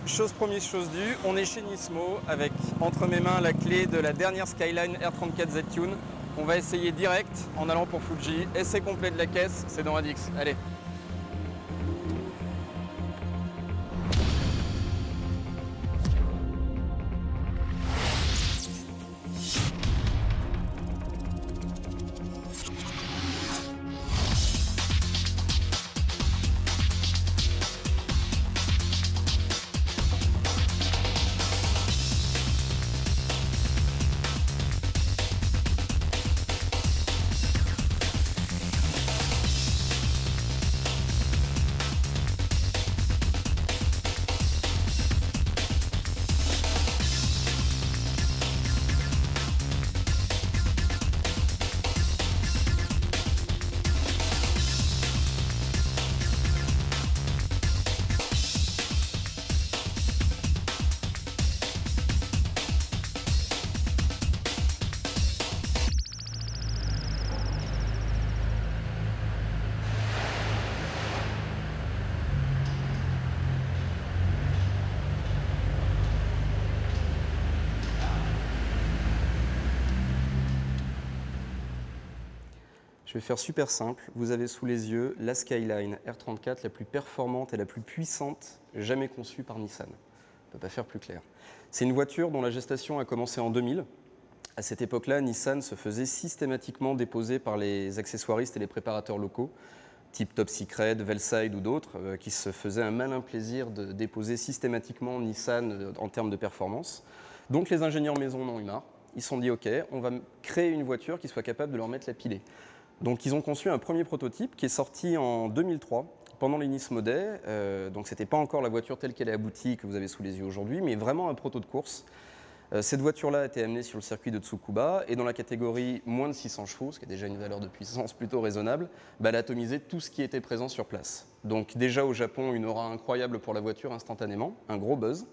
chose promise, chose due, on est chez Nismo avec entre mes mains la clé de la dernière Skyline R34 Z-Tune. On va essayer direct en allant pour Fuji. Essai complet de la caisse, c'est dans Radix. Allez. Je vais faire super simple. Vous avez sous les yeux la Skyline R34, la plus performante et la plus puissante jamais conçue par Nissan. On ne peut pas faire plus clair. C'est une voiture dont la gestation a commencé en 2000. À cette époque-là, Nissan se faisait systématiquement déposer par les accessoiristes et les préparateurs locaux, type Top Secret, Velside ou d'autres, qui se faisaient un malin plaisir de déposer systématiquement Nissan en termes de performance. Donc les ingénieurs maison en ont eu marre. Ils se sont dit, OK, on va créer une voiture qui soit capable de leur mettre la pilée. Donc ils ont conçu un premier prototype qui est sorti en 2003 pendant les Nismo Day. Donc c'était pas encore la voiture telle qu'elle est aboutie que vous avez sous les yeux aujourd'hui, mais vraiment un proto de course. Cette voiture-là a été amenée sur le circuit de Tsukuba et dans la catégorie moins de 600 chevaux, ce qui est déjà une valeur de puissance plutôt raisonnable, elle a atomisé tout ce qui était présent sur place. Donc déjà au Japon, une aura incroyable pour la voiture instantanément, un gros buzz.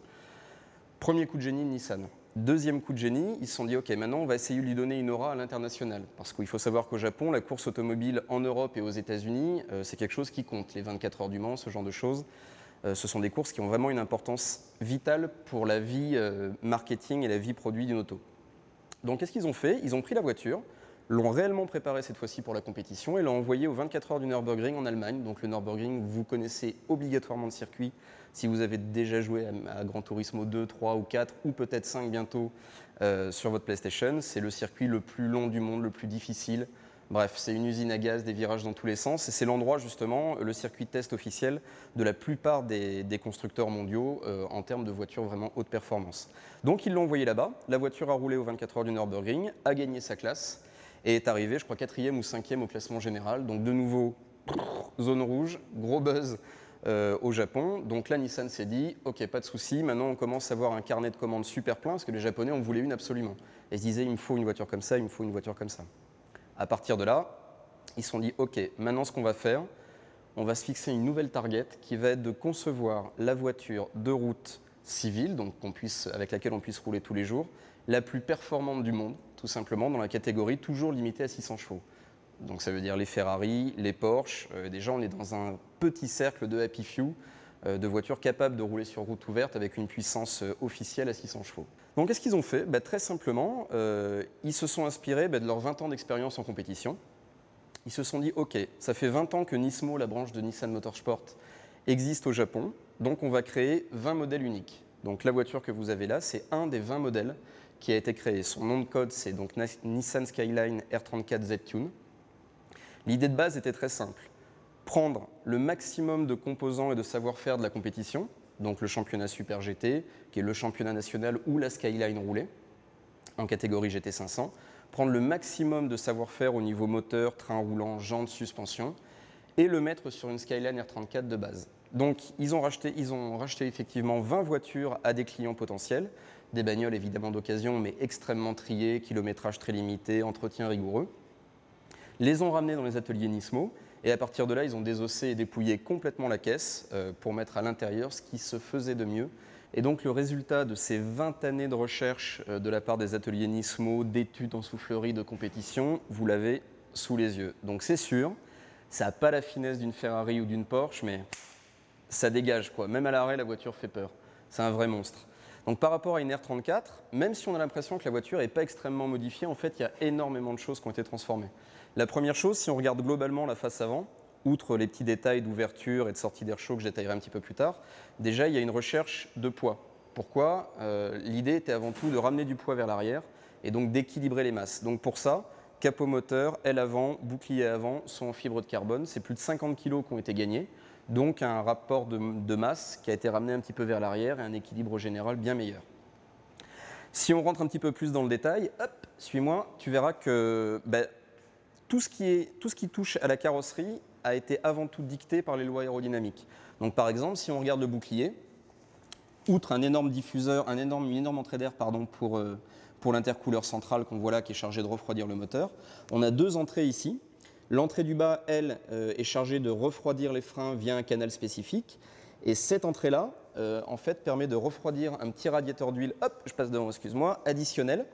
Premier coup de génie de Nissan. Deuxième coup de génie, ils se sont dit, OK, maintenant on va essayer de lui donner une aura à l'international. Parce qu'il faut savoir qu'au Japon, la course automobile en Europe et aux États-Unis, c'est quelque chose qui compte. Les 24 heures du Mans, ce genre de choses, ce sont des courses qui ont vraiment une importance vitale pour la vie marketing et la vie produit d'une auto. Donc qu'est-ce qu'ils ont fait? Ils ont pris la voiture, l'ont réellement préparée cette fois-ci pour la compétition et l'ont envoyée aux 24 heures du Nürburgring en Allemagne. Donc le Nürburgring, vous connaissez obligatoirement le circuit si vous avez déjà joué à Gran Turismo 2, 3 ou 4 ou peut-être 5 bientôt sur votre PlayStation. C'est le circuit le plus long du monde, le plus difficile. Bref, c'est une usine à gaz, des virages dans tous les sens et c'est l'endroit justement, le circuit de test officiel de la plupart des constructeurs mondiaux en termes de voitures vraiment haute performance. Donc ils l'ont envoyé là-bas, la voiture a roulé aux 24 heures du Nürburgring, a gagné sa classe et est arrivée, je crois, 4e ou 5e au classement général. Donc de nouveau, zone rouge, gros buzz au Japon. Donc là, Nissan s'est dit, OK, pas de souci, maintenant on commence à avoir un carnet de commandes super plein parce que les Japonais en voulaient une absolument. Et ils se disaient, il me faut une voiture comme ça, il me faut une voiture comme ça. À partir de là, ils se sont dit, OK, maintenant ce qu'on va faire, on va se fixer une nouvelle target qui va être de concevoir la voiture de route civile, donc avec laquelle on puisse rouler tous les jours, la plus performante du monde, tout simplement, dans la catégorie toujours limitée à 600 chevaux. Donc ça veut dire les Ferrari, les Porsche. Déjà, on est dans un petit cercle de happy few, de voitures capables de rouler sur route ouverte avec une puissance officielle à 600 chevaux. Donc qu'est-ce qu'ils ont fait? Très simplement, ils se sont inspirés de leurs 20 ans d'expérience en compétition. Ils se sont dit, OK, ça fait 20 ans que Nismo, la branche de Nissan Motorsport, existe au Japon, donc on va créer 20 modèles uniques. Donc la voiture que vous avez là, c'est un des 20 modèles qui a été créé. Son nom de code, c'est donc Nissan Skyline R34 Z-Tune. L'idée de base était très simple. Prendre le maximum de composants et de savoir-faire de la compétition, donc le championnat Super GT, qui est le championnat national ou la Skyline roulée, en catégorie GT500, prendre le maximum de savoir-faire au niveau moteur, train roulant, jantes, suspension, et le mettre sur une Skyline R34 de base. Donc ils ont racheté effectivement 20 voitures à des clients potentiels, des bagnoles évidemment d'occasion, mais extrêmement triées, kilométrage très limité, entretien rigoureux. Les ont ramenés dans les ateliers Nismo, et à partir de là, ils ont désossé et dépouillé complètement la caisse pour mettre à l'intérieur ce qui se faisait de mieux. Et donc le résultat de ces 20 années de recherche de la part des ateliers Nismo, d'études en soufflerie, de compétition, vous l'avez sous les yeux. Donc c'est sûr, ça n'a pas la finesse d'une Ferrari ou d'une Porsche, mais ça dégage quoi. Même à l'arrêt, la voiture fait peur. C'est un vrai monstre. Donc par rapport à une R34, même si on a l'impression que la voiture n'est pas extrêmement modifiée, en fait, il y a énormément de choses qui ont été transformées. La première chose, si on regarde globalement la face avant, outre les petits détails d'ouverture et de sortie d'air chaud que je détaillerai un petit peu plus tard, déjà, il y a une recherche de poids. Pourquoi? L'idée était avant tout de ramener du poids vers l'arrière et donc d'équilibrer les masses. Donc pour ça, capot moteur, aile avant, bouclier avant sont en fibre de carbone. C'est plus de 50 kg qui ont été gagnés, donc un rapport de masse qui a été ramené un petit peu vers l'arrière et un équilibre général bien meilleur. Si on rentre un petit peu plus dans le détail, hop, suis-moi, tu verras que tout ce qui touche à la carrosserie a été avant tout dicté par les lois aérodynamiques. Donc par exemple, si on regarde le bouclier, outre un énorme diffuseur, une énorme entrée d'air pour l'intercouleur central qu'on voit là qui est chargé de refroidir le moteur, on a deux entrées ici. L'entrée du bas, elle, est chargée de refroidir les freins via un canal spécifique. Et cette entrée-là, en fait, permet de refroidir un petit radiateur d'huile, hop, je passe devant, excuse-moi, additionnel.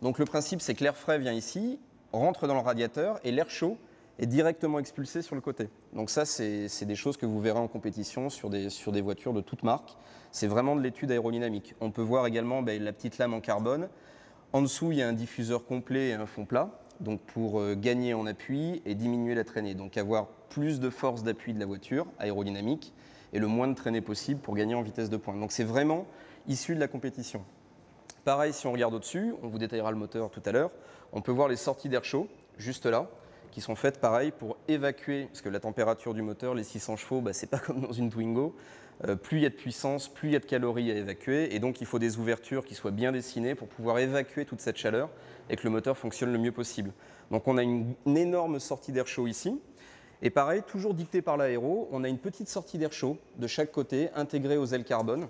Donc le principe, c'est que l'air frais vient ici, rentre dans le radiateur et l'air chaud est directement expulsé sur le côté. Donc ça, c'est des choses que vous verrez en compétition sur des voitures de toute marque. C'est vraiment de l'étude aérodynamique. On peut voir également la petite lame en carbone. En dessous, il y a un diffuseur complet et un fond plat, donc pour gagner en appui et diminuer la traînée. Donc avoir plus de force d'appui de la voiture aérodynamique et le moins de traînée possible pour gagner en vitesse de pointe. Donc c'est vraiment issu de la compétition. Pareil, si on regarde au-dessus, on vous détaillera le moteur tout à l'heure, on peut voir les sorties d'air chaud, juste là, qui sont faites pareil pour évacuer, parce que la température du moteur, les 600 chevaux, c'est pas comme dans une Twingo. Plus il y a de puissance, plus il y a de calories à évacuer, et donc il faut des ouvertures qui soient bien dessinées pour pouvoir évacuer toute cette chaleur et que le moteur fonctionne le mieux possible. Donc on a une énorme sortie d'air chaud ici, et pareil, toujours dicté par l'aéro, on a une petite sortie d'air chaud de chaque côté, intégrée aux ailes carbone,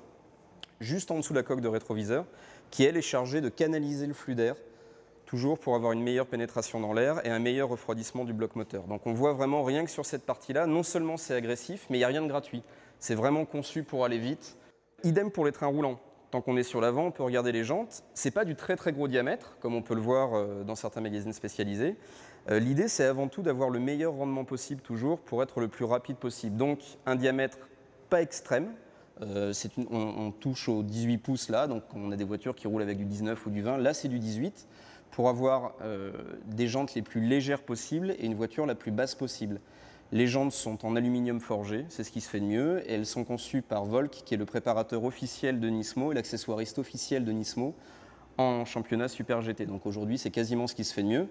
juste en dessous de la coque de rétroviseur, qui elle est chargée de canaliser le flux d'air, toujours pour avoir une meilleure pénétration dans l'air et un meilleur refroidissement du bloc moteur. Donc on voit vraiment rien que sur cette partie-là, non seulement c'est agressif, mais il n'y a rien de gratuit. C'est vraiment conçu pour aller vite. Idem pour les trains roulants. Tant qu'on est sur l'avant, on peut regarder les jantes. C'est pas du très très gros diamètre, comme on peut le voir dans certains magazines spécialisés. L'idée, c'est avant tout d'avoir le meilleur rendement possible toujours pour être le plus rapide possible. Donc un diamètre pas extrême. On touche aux 18 pouces là, donc on a des voitures qui roulent avec du 19 ou du 20. Là, c'est du 18 pour avoir des jantes les plus légères possibles et une voiture la plus basse possible. Les jantes sont en aluminium forgé, c'est ce qui se fait de mieux, et elles sont conçues par Volk, qui est le préparateur officiel de Nismo et l'accessoiriste officiel de Nismo en championnat Super GT. Donc aujourd'hui, c'est quasiment ce qui se fait de mieux.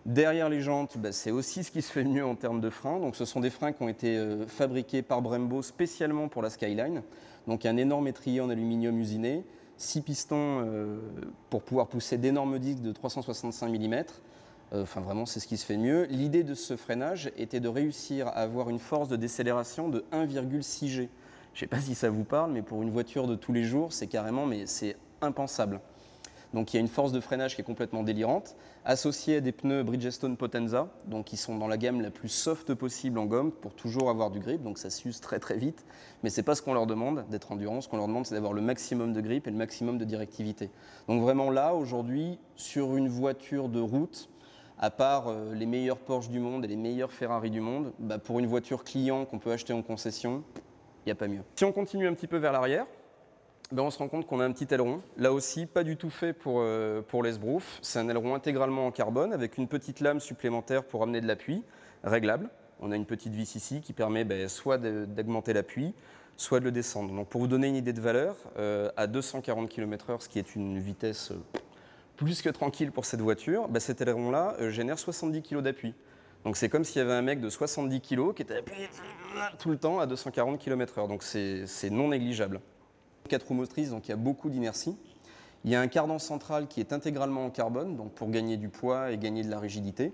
Derrière les jantes, c'est aussi ce qui se fait de mieux en termes de freins. Donc ce sont des freins qui ont été fabriqués par Brembo spécialement pour la Skyline. Donc un énorme étrier en aluminium usiné, 6 pistons pour pouvoir pousser d'énormes disques de 365 mm. Enfin vraiment, c'est ce qui se fait de mieux. L'idée de ce freinage était de réussir à avoir une force de décélération de 1,6 G. Je ne sais pas si ça vous parle, mais pour une voiture de tous les jours, c'est carrément, mais c'est impensable. Donc il y a une force de freinage qui est complètement délirante, associée à des pneus Bridgestone Potenza, donc qui sont dans la gamme la plus soft possible en gomme pour toujours avoir du grip, donc ça s'use très très vite, mais c'est pas ce qu'on leur demande d'être endurant, ce qu'on leur demande c'est d'avoir le maximum de grip et le maximum de directivité. Donc vraiment là, aujourd'hui, sur une voiture de route, à part les meilleurs Porsche du monde et les meilleurs Ferrari du monde, pour une voiture client qu'on peut acheter en concession, il n'y a pas mieux. Si on continue un petit peu vers l'arrière, on se rend compte qu'on a un petit aileron. Là aussi, pas du tout fait pour l'esbrouf. C'est un aileron intégralement en carbone avec une petite lame supplémentaire pour amener de l'appui, réglable. On a une petite vis ici qui permet soit d'augmenter l'appui, soit de le descendre. Donc pour vous donner une idée de valeur, à 240 km/h, ce qui est une vitesse plus que tranquille pour cette voiture, cet aileron-là génère 70 kg d'appui. Donc c'est comme s'il y avait un mec de 70 kg qui était appuyé tout le temps à 240 km/h. Donc c'est non négligeable. 4 roues motrices, donc il y a beaucoup d'inertie. Il y a un cardan central qui est intégralement en carbone, donc pour gagner du poids et gagner de la rigidité.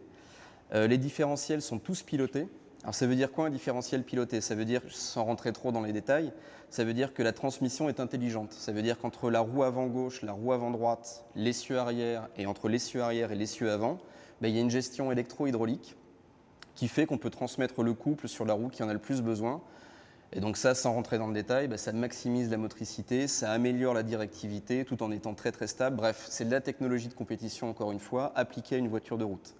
Les différentiels sont tous pilotés. Alors ça veut dire quoi un différentiel piloté? Ça veut dire, sans rentrer trop dans les détails, ça veut dire que la transmission est intelligente. Ça veut dire qu'entre la roue avant gauche, la roue avant droite, l'essieu arrière et entre l'essieu arrière et l'essieu avant, il y a une gestion électro-hydraulique qui fait qu'on peut transmettre le couple sur la roue qui en a le plus besoin. Et donc ça, sans rentrer dans le détail, ça maximise la motricité, ça améliore la directivité tout en étant très très stable. Bref, c'est de la technologie de compétition, encore une fois, appliquée à une voiture de route.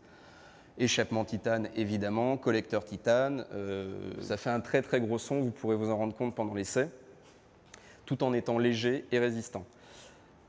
Échappement titane, évidemment, collecteur titane, ça fait un très très gros son, vous pourrez vous en rendre compte pendant l'essai. tout en étant léger et résistant.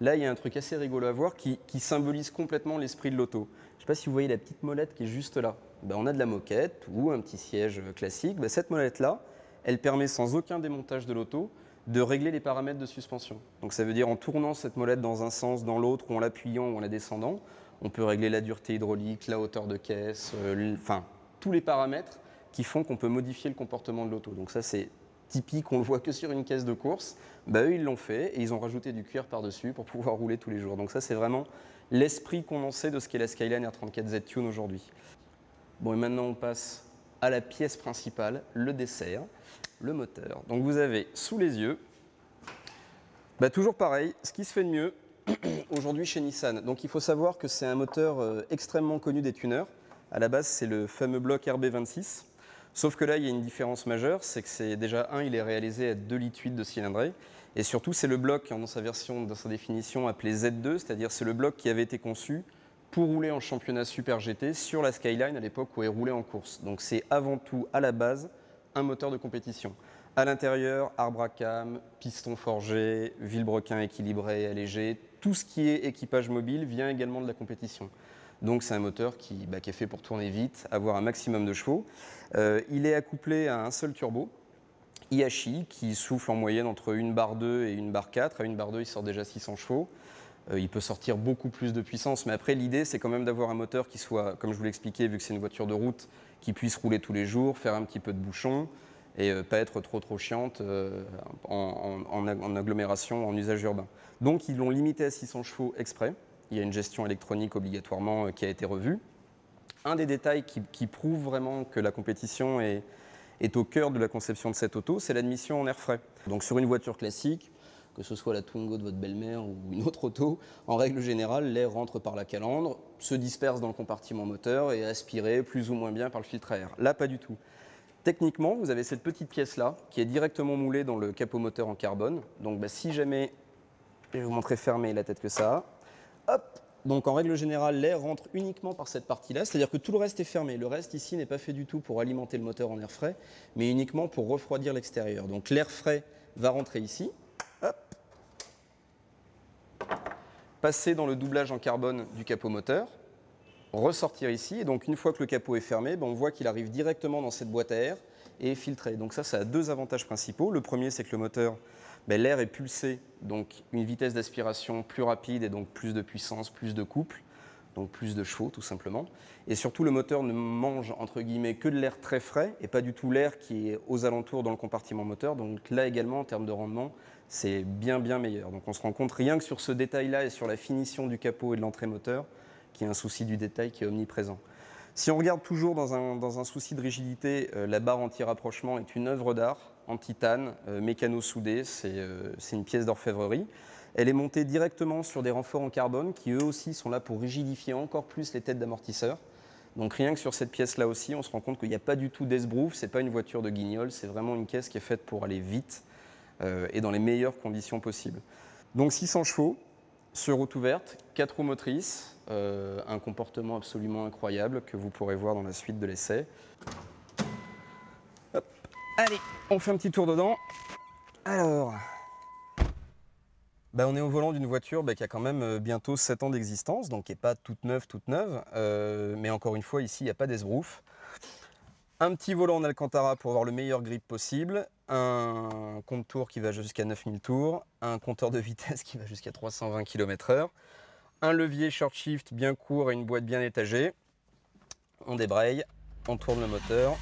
Là, il y a un truc assez rigolo à voir qui symbolise complètement l'esprit de l'auto. Je ne sais pas si vous voyez la petite molette qui est juste là. Ben, on a de la moquette ou un petit siège classique. Ben, cette molette-là, elle permet sans aucun démontage de l'auto de régler les paramètres de suspension. Donc ça veut dire en tournant cette molette dans un sens, dans l'autre, ou en l'appuyant ou en la descendant, on peut régler la dureté hydraulique, la hauteur de caisse, enfin tous les paramètres qui font qu'on peut modifier le comportement de l'auto. Donc ça c'est typique, on le voit que sur une caisse de course. Bah, eux ils l'ont fait et ils ont rajouté du cuir par-dessus pour pouvoir rouler tous les jours. Donc ça c'est vraiment l'esprit condensé de ce qu'est la Skyline R34 Z-Tune aujourd'hui. Bon et maintenant on passe à la pièce principale, le dessert, le moteur. Donc vous avez sous les yeux, bah, toujours pareil, ce qui se fait de mieux aujourd'hui chez Nissan. Donc il faut savoir que c'est un moteur extrêmement connu des tuneurs. À la base c'est le fameux bloc RB26. Sauf que là, il y a une différence majeure, c'est que c'est déjà il est réalisé à 2,8 litres de cylindrée. Et surtout, c'est le bloc, dans sa version, dans sa définition, appelé Z2, c'est-à-dire c'est le bloc qui avait été conçu pour rouler en championnat Super GT sur la Skyline à l'époque où elle roulait en course. Donc c'est avant tout, à la base, un moteur de compétition. À l'intérieur, arbre à cam, piston forgé, vilebrequin équilibré, allégé, tout ce qui est équipage mobile vient également de la compétition. Donc c'est un moteur qui est fait pour tourner vite, avoir un maximum de chevaux. Il est accouplé à un seul turbo, IHI, qui souffle en moyenne entre une barre 2 et une barre 4. À une barre 2, il sort déjà 600 chevaux. Il peut sortir beaucoup plus de puissance, mais après l'idée c'est quand même d'avoir un moteur qui soit, comme je vous l'expliquais, vu que c'est une voiture de route, qui puisse rouler tous les jours, faire un petit peu de bouchon et pas être trop chiante en agglomération, en usage urbain. Donc ils l'ont limité à 600 chevaux exprès. Il y a une gestion électronique obligatoirement qui a été revue. Un des détails qui prouve vraiment que la compétition est au cœur de la conception de cette auto, c'est l'admission en air frais. Donc sur une voiture classique, que ce soit la Twingo de votre belle-mère ou une autre auto, en règle générale, l'air rentre par la calandre, se disperse dans le compartiment moteur et est aspiré plus ou moins bien par le filtre à air. Là, pas du tout. Techniquement, vous avez cette petite pièce-là qui est directement moulée dans le capot moteur en carbone. Donc si jamais, je vais vous montrer fermé la tête que ça a, hop. Donc en règle générale, l'air rentre uniquement par cette partie-là, c'est-à-dire que tout le reste est fermé. Le reste ici n'est pas fait du tout pour alimenter le moteur en air frais, mais uniquement pour refroidir l'extérieur. Donc l'air frais va rentrer ici, hop, passer dans le doublage en carbone du capot moteur, ressortir ici, et donc une fois que le capot est fermé, on voit qu'il arrive directement dans cette boîte à air et est filtré. Donc ça a deux avantages principaux. Le premier, c'est que le moteur, l'air est pulsé, donc une vitesse d'aspiration plus rapide et donc plus de puissance, plus de couple, donc plus de chevaux tout simplement. Et surtout, le moteur ne mange entre guillemets que de l'air très frais et pas du tout l'air qui est aux alentours dans le compartiment moteur. Donc là également, en termes de rendement, c'est bien meilleur. Donc on se rend compte rien que sur ce détail-là et sur la finition du capot et de l'entrée moteur, qu'il y a un souci du détail qui est omniprésent. Si on regarde toujours dans un souci de rigidité, la barre anti-rapprochement est une œuvre d'art en titane, mécano-soudée, c'est une pièce d'orfèvrerie. Elle est montée directement sur des renforts en carbone qui eux aussi sont là pour rigidifier encore plus les têtes d'amortisseurs. Donc rien que sur cette pièce-là aussi, on se rend compte qu'il n'y a pas du tout d'esbrouf, c'est pas une voiture de guignol, c'est vraiment une caisse qui est faite pour aller vite et dans les meilleures conditions possibles. Donc 600 chevaux, sur route ouverte, 4 roues motrices, un comportement absolument incroyable que vous pourrez voir dans la suite de l'essai. Allez, on fait un petit tour dedans. Alors, on est au volant d'une voiture qui a quand même bientôt 7 ans d'existence, donc qui n'est pas toute neuve, mais encore une fois, ici, il n'y a pas d'esbrouf. Un petit volant en Alcantara pour avoir le meilleur grip possible, un compte tours qui va jusqu'à 9000 tours, un compteur de vitesse qui va jusqu'à 320 km/h, un levier short shift bien court et une boîte bien étagée. On débraye, on tourne le moteur.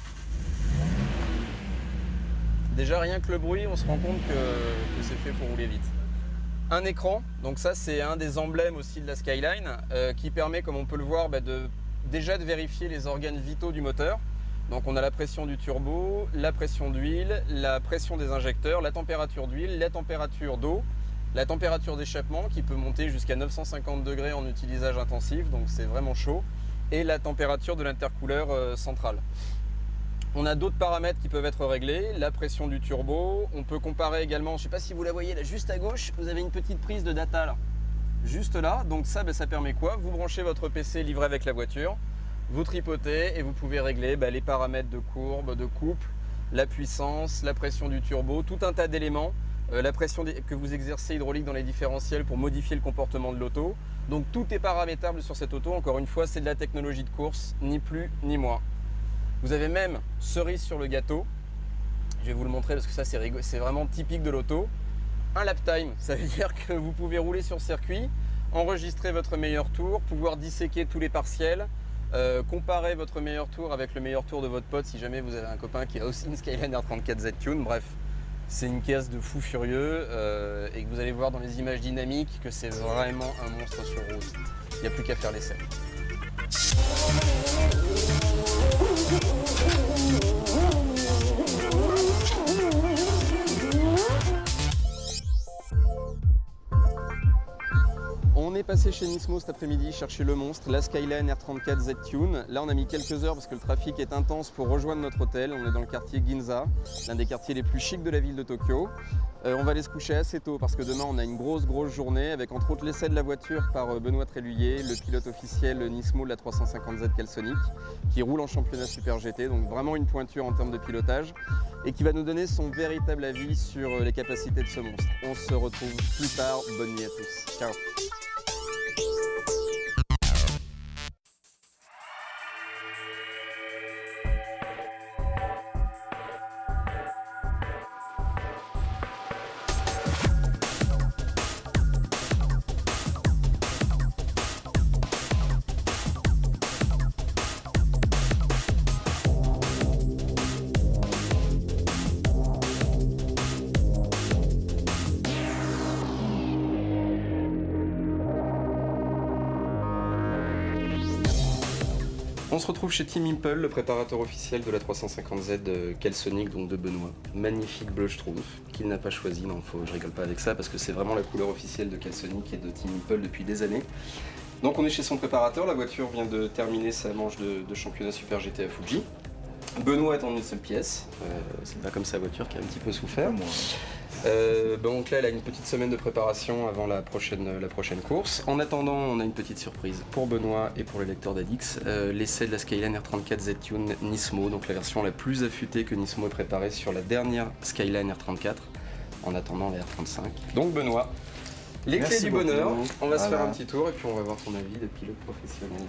Déjà rien que le bruit, on se rend compte que c'est fait pour rouler vite. Un écran, donc ça c'est un des emblèmes aussi de la Skyline, qui permet, comme on peut le voir, déjà de vérifier les organes vitaux du moteur. Donc on a la pression du turbo, la pression d'huile, la pression des injecteurs, la température d'huile, la température d'eau, la température d'échappement qui peut monter jusqu'à 950 degrés en utilisage intensif, donc c'est vraiment chaud, et la température de l'intercooleur central. On a d'autres paramètres qui peuvent être réglés, la pression du turbo, on peut comparer également, je ne sais pas si vous la voyez là juste à gauche, vous avez une petite prise de data là, juste là, donc ça permet quoi? Vous branchez votre PC livré avec la voiture, vous tripotez et vous pouvez régler les paramètres de courbe, de couple, la puissance, la pression du turbo, tout un tas d'éléments la pression que vous exercez hydraulique dans les différentiels pour modifier le comportement de l'auto. Donc tout est paramétrable sur cette auto. Encore une fois, c'est de la technologie de course, ni plus ni moins. Vous avez même, cerise sur le gâteau, je vais vous le montrer parce que ça c'est vraiment typique de l'auto, un lap time. Ça veut dire que vous pouvez rouler sur circuit, enregistrer votre meilleur tour, pouvoir disséquer tous les partiels, comparer votre meilleur tour avec le meilleur tour de votre pote si jamais vous avez un copain qui a aussi une Skyline R34 Z-Tune. Bref, c'est une caisse de fou furieux et que vous allez voir dans les images dynamiques que c'est vraiment un monstre sur route. Il n'y a plus qu'à faire l'essai. On est passé chez Nismo cet après-midi chercher le monstre, la Skyline R34 Z-Tune. Là on a mis quelques heures parce que le trafic est intense pour rejoindre notre hôtel. On est dans le quartier Ginza, l'un des quartiers les plus chics de la ville de Tokyo. On va aller se coucher assez tôt parce que demain on a une grosse journée avec entre autres l'essai de la voiture par Benoît Tréluyer, le pilote officiel Nismo de la 350Z Celsonic, qui roule en championnat Super GT, donc vraiment une pointure en termes de pilotage et qui va nous donner son véritable avis sur les capacités de ce monstre. On se retrouve plus tard, bonne nuit à tous, ciao. On se retrouve chez Team Impel, le préparateur officiel de la 350Z Celsonic, donc de Benoît. Magnifique bleu schtroumpf qu'il n'a pas choisi, non, je rigole pas avec ça parce que c'est vraiment la couleur officielle de Celsonic et de Team Impel depuis des années. Donc on est chez son préparateur, la voiture vient de terminer sa manche de championnat Super GT à Fuji. Benoît est en une seule pièce, c'est pas comme sa voiture qui a un petit peu souffert. Donc là, elle a une petite semaine de préparation avant la prochaine course. En attendant, on a une petite surprise pour Benoît et pour les lecteurs d'Adix. L'essai de la Skyline R34 Z-Tune Nismo, donc la version la plus affûtée que Nismo ait préparée sur la dernière Skyline R34, en attendant la R35. Donc Benoît, les clés du bonheur, on va se faire un petit tour et puis on va voir ton avis de pilote professionnel.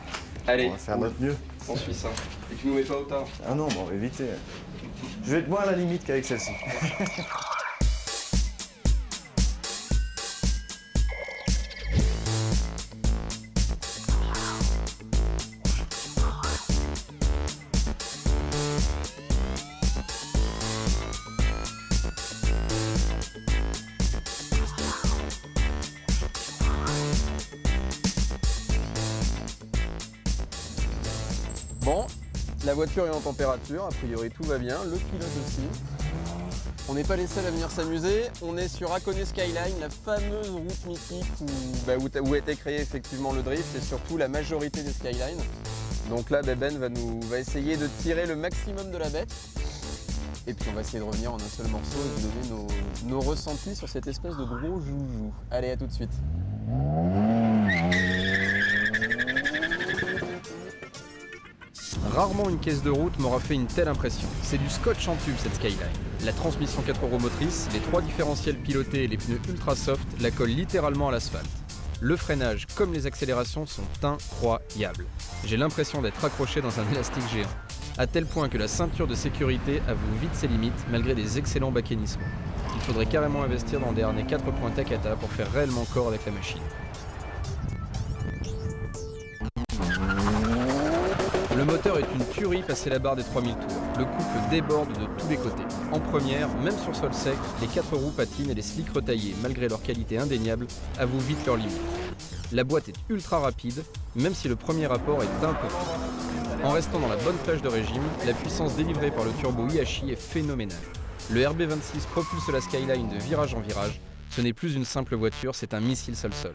Allez, on va faire notre mieux. On suit ça. Et tu nous mets pas au tard. Ah non, on va éviter. Je vais être moins à la limite qu'avec celle-ci. Bon, la voiture est en température, a priori tout va bien, le pilote aussi. On n'est pas les seuls à venir s'amuser, on est sur Hakone Skyline, la fameuse route mythique où a été créé effectivement le drift et surtout la majorité des Skylines. Donc là, Ben va essayer de tirer le maximum de la bête. Et puis on va essayer de revenir en un seul morceau et vous donner nos ressentis sur cette espèce de gros joujou. Allez, à tout de suite. Rarement une caisse de route m'aura fait une telle impression. C'est du scotch en tube cette Skyline. La transmission 4 roues motrices, les 3 différentiels pilotés et les pneus ultra soft la collent littéralement à l'asphalte. Le freinage comme les accélérations sont incroyables. J'ai l'impression d'être accroché dans un élastique géant. À tel point que la ceinture de sécurité avoue vite ses limites malgré des excellents baquenissements. Il faudrait carrément investir dans des harnais 4 points Takata pour faire réellement corps avec la machine. Le moteur est une tuerie passé la barre des 3000 tours. Le couple déborde de tous les côtés. En première, même sur sol sec, les 4 roues patinent et les slicks retaillés, malgré leur qualité indéniable, avouent vite leurs limites. La boîte est ultra rapide, même si le premier rapport est un peu faible. En restant dans la bonne plage de régime, la puissance délivrée par le turbo Hiashi est phénoménale. Le RB26 propulse la Skyline de virage en virage. Ce n'est plus une simple voiture, c'est un missile sol-sol.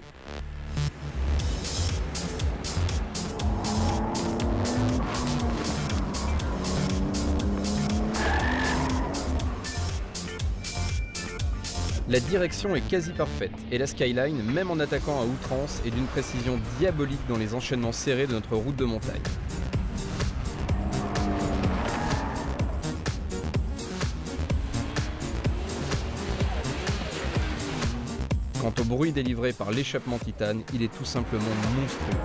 La direction est quasi parfaite et la Skyline, même en attaquant à outrance, est d'une précision diabolique dans les enchaînements serrés de notre route de montagne. Quant au bruit délivré par l'échappement titane, il est tout simplement monstrueux.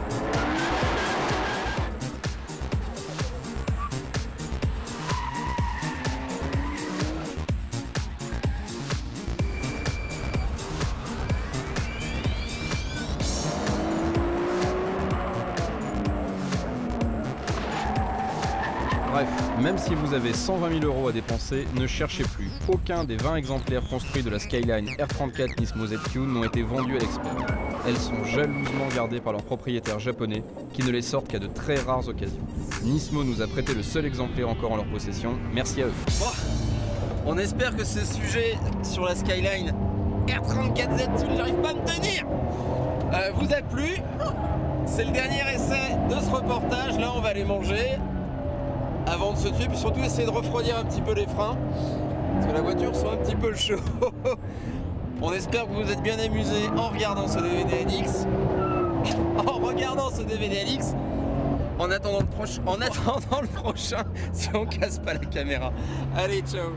Bref, même si vous avez 120 000 € à dépenser, ne cherchez plus. Aucun des 20 exemplaires construits de la Skyline R34 Nismo ZQ n'ont été vendus à l'expert. Elles sont jalousement gardées par leurs propriétaires japonais qui ne les sortent qu'à de très rares occasions. Nismo nous a prêté le seul exemplaire encore en leur possession. Merci à eux. Bon, on espère que ce sujet sur la Skyline R34Z, tu n'arrives pas à me tenir, vous a plu. C'est le dernier essai de ce reportage. Là, on va aller manger avant de se tuer, puis surtout essayer de refroidir un petit peu les freins parce que la voiture soit un petit peu chaud. On espère que vous vous êtes bien amusés en regardant ce DVD NX, en attendant le prochain si on casse pas la caméra. Allez, ciao.